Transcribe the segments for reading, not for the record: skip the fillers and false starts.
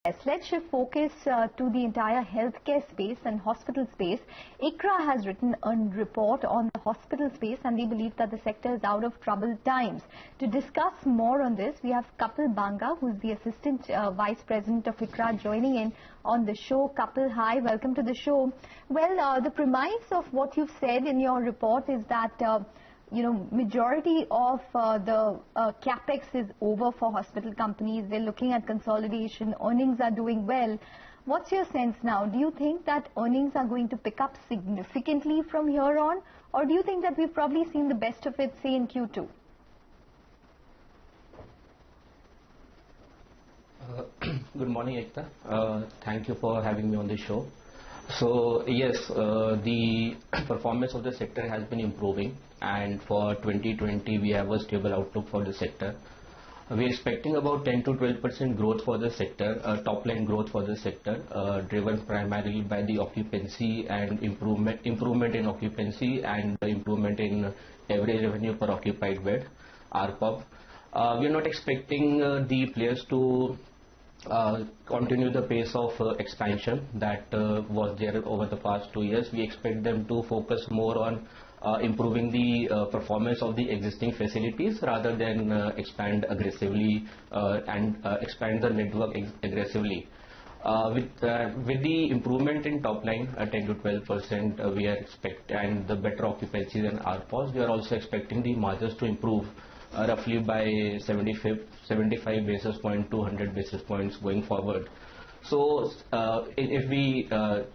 Yes, let's shift focus to the entire healthcare space and hospital space. ICRA has written a report on the hospital space and they believe that the sector is out of troubled times. To discuss more on this, we have Kapil Banga, who is the Assistant Vice President of ICRA, joining in on the show. Kapil, hi, welcome to the show. Well, the premise of what you've said in your report is that majority of the capex is over for hospital companies. They're looking at consolidation. Earnings are doing well. What's your sense now? Do you think that earnings are going to pick up significantly from here on? Or do you think that we've probably seen the best of it, say, in Q2? Good morning, Ekta. Thank you for having me on the show. So yes, the performance of the sector has been improving, and for 2020 we have a stable outlook for the sector. We are expecting about 10 to 12% growth for the sector, top line growth for the sector, driven primarily by the occupancy and improvement in occupancy and improvement in average revenue per occupied bed, ARPOB. We are not expecting the players to continue the pace of expansion that was there over the past 2 years. We expect them to focus more on improving the performance of the existing facilities rather than expand aggressively and expand the network aggressively. With the improvement in top line, 10 to 12%, we are expect, and the better occupancy than ARPOS, we are also expecting the margins to improve roughly by 75 basis points to 100 basis points going forward. So if we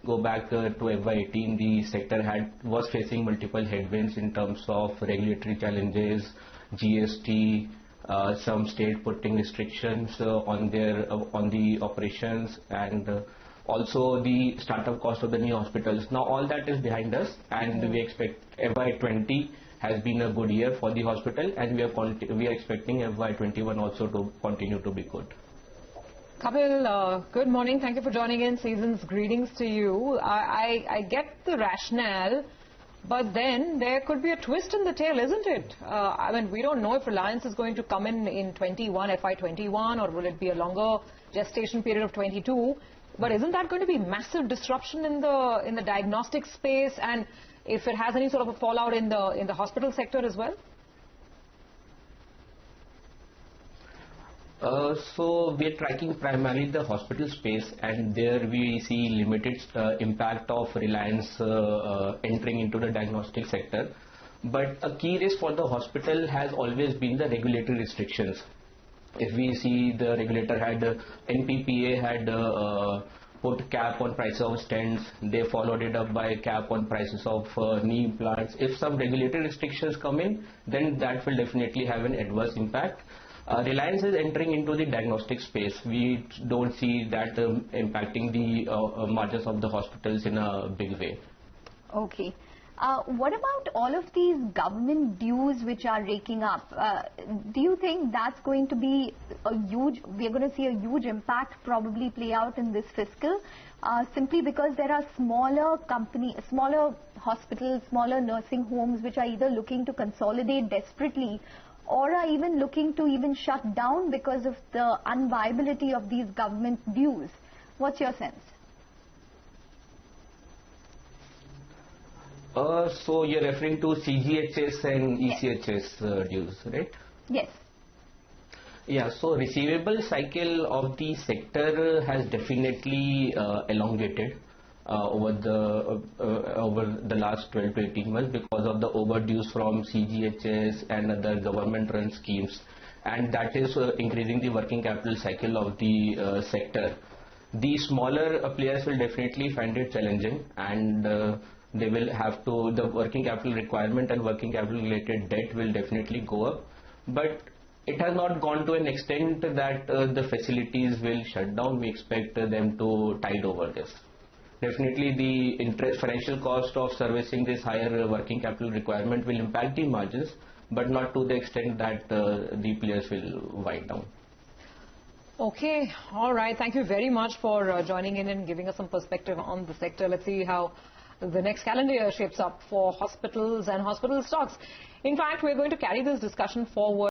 go back to FY18, the sector was facing multiple headwinds in terms of regulatory challenges, GST, some state putting restrictions on the operations, and also the startup cost of the new hospitals. Now all that is behind us, and we expect FY20 has been a good year for the hospital, and we are expecting FY21 also to continue to be good. Kapil, good morning. Thank you for joining in. Season's greetings to you. I get the rationale, but then there could be a twist in the tail, isn't it? I mean, we don't know if Reliance is going to come in 21, FY21, or will it be a longer gestation period of 22. But isn't that going to be massive disruption in the diagnostic space, and if it has any sort of a fallout in the hospital sector as well? So we are tracking primarily the hospital space, and there we see limited impact of Reliance entering into the diagnostic sector. But a key risk for the hospital has always been the regulatory restrictions. If we see, the regulator NPPA had put cap on prices of stents. They followed it up by cap on prices of knee implants. If some regulatory restrictions come in, then that will definitely have an adverse impact. Reliance is entering into the diagnostic space. We don't see that impacting the margins of the hospitals in a big way. Okay. What about all of these government dues which are raking up? Do you think that's going to be we're going to see a huge impact probably play out in this fiscal, simply because there are smaller hospitals, smaller nursing homes which are either looking to consolidate desperately or are even looking to shut down because of the unviability of these government dues? What's your sense? So you're referring to CGHS and ECHS dues, right? Yes. Yeah, so receivable cycle of the sector has definitely elongated over the last 12 to 18 months because of the overdues from CGHS and other government-run schemes, and that is increasing the working capital cycle of the sector. The smaller players will definitely find it challenging, and they will have to, the working capital requirement and working capital related debt will definitely go up, but it has not gone to an extent that the facilities will shut down. We expect them to tide over this. Definitely the financial cost of servicing this higher working capital requirement will impact the margins, but not to the extent that the players will wind down. Okay, all right. Thank you very much for joining in and giving us some perspective on the sector. Let's see how the next calendar year shapes up for hospitals and hospital stocks. In fact, we're going to carry this discussion forward.